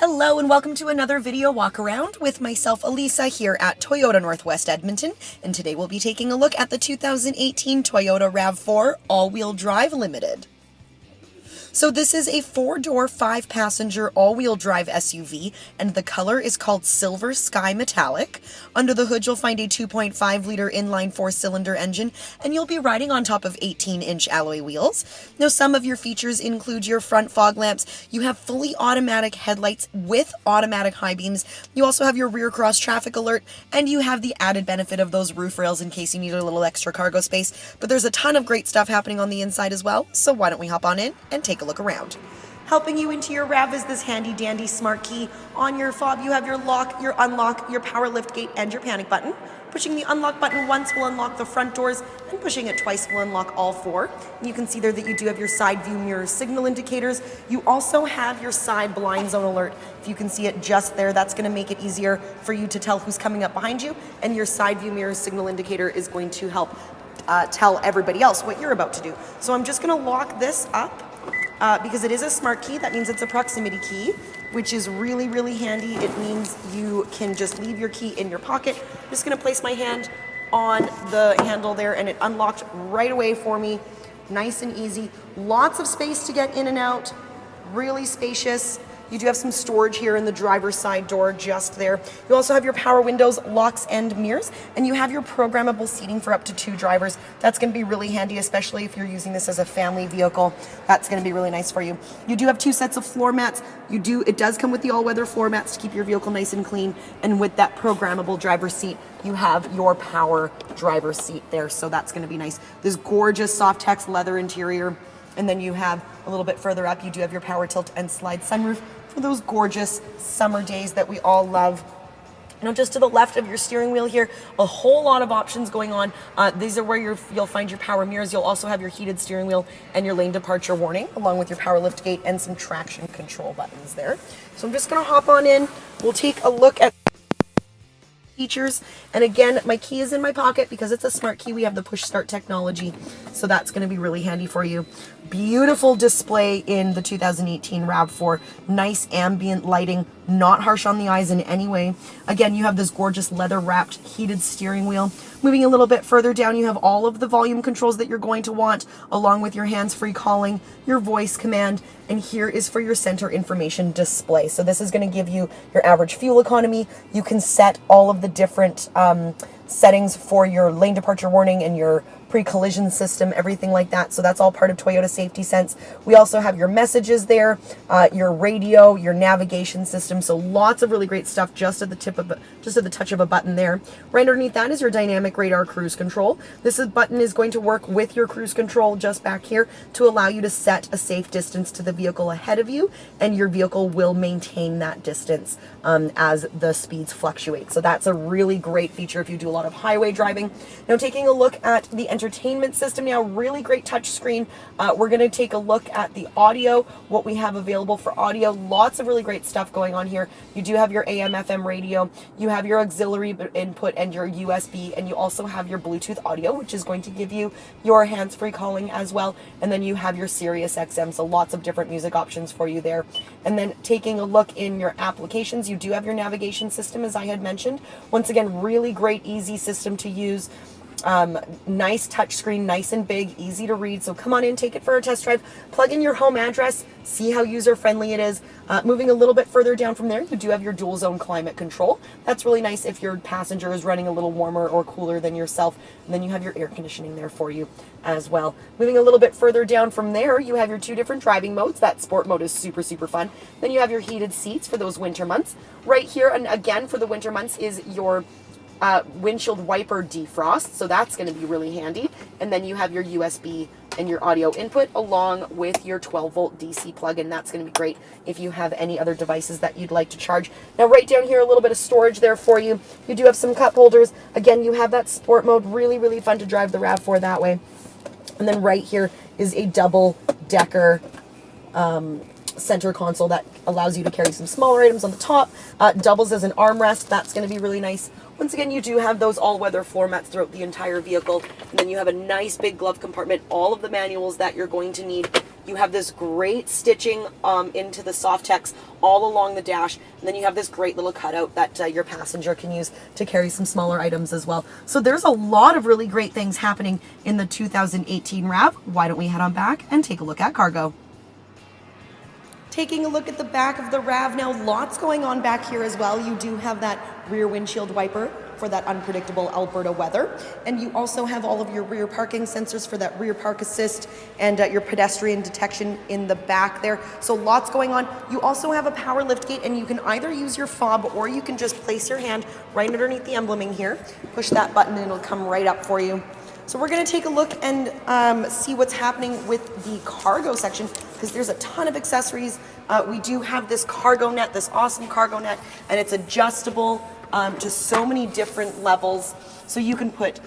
Hello and welcome to another video walk around with myself, Elisa, here at Toyota Northwest Edmonton. And today we'll be taking a look at the 2018 Toyota RAV4 All-Wheel Drive Limited. So this is a 4-door, 5-passenger all-wheel drive SUV, and the color is called Silver Sky Metallic. Under the hood, you'll find a 2.5-liter inline 4-cylinder engine, and you'll be riding on top of 18-inch alloy wheels. Now, some of your features include your front fog lamps. You have fully automatic headlights with automatic high beams. You also have your rear cross traffic alert, and you have the added benefit of those roof rails in case you need a little extra cargo space. But there's a ton of great stuff happening on the inside as well, so why don't we hop on in and take a look around. Helping you into your RAV is this handy dandy smart key. On your fob you have your lock, your unlock, your power lift gate, and your panic button. Pushing the unlock button once will unlock the front doors, and pushing it twice will unlock all 4. And you can see there that you do have your side view mirror signal indicators. You also have your side blind zone alert. If you can see it just there, that's going to make it easier for you to tell who's coming up behind you, and your side view mirror signal indicator is going to help tell everybody else what you're about to do. So I'm just going to lock this up. Because it is a smart key, that means it's a proximity key, which is really, really handy. It means you can just leave your key in your pocket. I'm just going to place my hand on the handle there, and it unlocked right away for me. Nice and easy. Lots of space to get in and out. Really spacious. You do have some storage here in the driver's side door just there. You also have your power windows, locks, and mirrors, and you have your programmable seating for up to 2 drivers. That's going to be really handy, especially if you're using this as a family vehicle. That's going to be really nice for you. You do have 2 sets of floor mats. It does come with the all-weather floor mats to keep your vehicle nice and clean, and with that programmable driver's seat, you have your power driver's seat there, so that's going to be nice. This gorgeous soft text leather interior. And then you have a little bit further up, you do have your power tilt and slide sunroof for those gorgeous summer days that we all love. Now, just to the left of your steering wheel here, a whole lot of options going on. These are where you'll find your power mirrors. You'll also have your heated steering wheel and your lane departure warning, along with your power lift gate and some traction control buttons there. So I'm just going to hop on in. We'll take a look at features, and again, my key is in my pocket because it's a smart key. We have the push start technology, so that's going to be really handy for you. Beautiful display in the 2018 RAV4. Nice ambient lighting, not harsh on the eyes in any way. Again, you have this gorgeous leather wrapped heated steering wheel. Moving a little bit further down, you have all of the volume controls that you're going to want, along with your hands-free calling, your voice command, and here is for your center information display. So this is going to give you your average fuel economy. You can set all of the different settings for your lane departure warning and your pre-collision system, everything like that. So that's all part of Toyota Safety Sense. We also have your messages there, your radio, your navigation system. So lots of really great stuff just at the touch of a button there. Right underneath that is your dynamic radar cruise control. This button is going to work with your cruise control just back here to allow you to set a safe distance to the vehicle ahead of you, and your vehicle will maintain that distance as the speeds fluctuate. So that's a really great feature if you do a lot of highway driving. Now, taking a look at the entertainment system now, really great touch screen. We're going to take a look at the audio, what we have available for audio. Lots of really great stuff going on here. You do have your AM FM radio, you have your auxiliary input and your USB, and you also have your Bluetooth audio, which is going to give you your hands-free calling as well. And then you have your Sirius XM, so lots of different music options for you there. And then taking a look in your applications, you do have your navigation system, as I had mentioned. Once again, really great, easy system to use. Nice touchscreen, nice and big, easy to read. So come on in, take it for a test drive, plug in your home address, see how user-friendly it is. Moving a little bit further down from there, you do have your dual zone climate control. That's really nice if your passenger is running a little warmer or cooler than yourself. And then you have your air conditioning there for you as well. Moving a little bit further down from there, you have your 2 different driving modes. That sport mode is super, super fun. Then you have your heated seats for those winter months. Right here, and again for the winter months, is your windshield wiper defrost, so that's going to be really handy. And then you have your USB and your audio input, along with your 12-volt DC plug, and that's going to be great if you have any other devices that you'd like to charge. Now, right down here, a little bit of storage there for you. You do have some cup holders. Again, you have that sport mode. Really, really fun to drive the RAV4 that way. And then right here is a double-decker center console that allows you to carry some smaller items on the top. Doubles as an armrest. That's going to be really nice. Once again, you do have those all-weather floor mats throughout the entire vehicle. And then you have a nice big glove compartment, all of the manuals that you're going to need. You have this great stitching into the Softex all along the dash, and then you have this great little cutout that your passenger can use to carry some smaller items as well. So there's a lot of really great things happening in the 2018 RAV. Why don't we head on back and take a look at cargo? Taking a look at the back of the RAV now, lots going on back here as well. You do have that rear windshield wiper for that unpredictable Alberta weather, and you also have all of your rear parking sensors for that rear park assist and your pedestrian detection in the back there. So lots going on. You also have a power lift gate, and you can either use your fob or you can just place your hand right underneath the emblem here, push that button, and it'll come right up for you. So we're going to take a look and see what's happening with the cargo section, because there's a ton of accessories. We do have this cargo net, this awesome cargo net, and it's adjustable to so many different levels. So you can put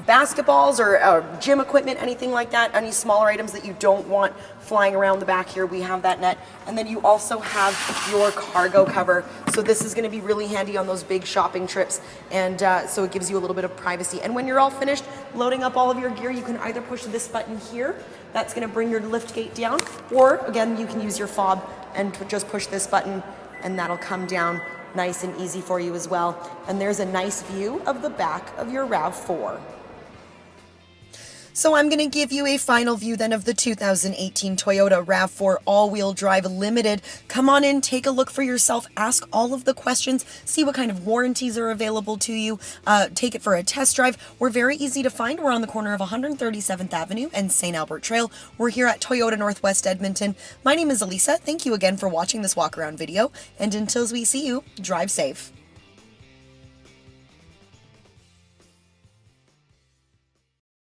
basketballs or gym equipment, anything like that, any smaller items that you don't want flying around the back here, we have that net. And then you also have your cargo cover. So this is gonna be really handy on those big shopping trips. And so it gives you a little bit of privacy. And when you're all finished loading up all of your gear, you can either push this button here, that's gonna bring your lift gate down, or again, you can use your fob and just push this button and that'll come down nice and easy for you as well. And there's a nice view of the back of your RAV4. So I'm going to give you a final view then of the 2018 Toyota RAV4 all-wheel drive Limited. Come on in, take a look for yourself, ask all of the questions, see what kind of warranties are available to you, take it for a test drive. We're very easy to find. We're on the corner of 137th Avenue and St. Albert Trail. We're here at Toyota Northwest Edmonton. My name is Elisa. Thank you again for watching this walk around video, and until we see you, drive safe.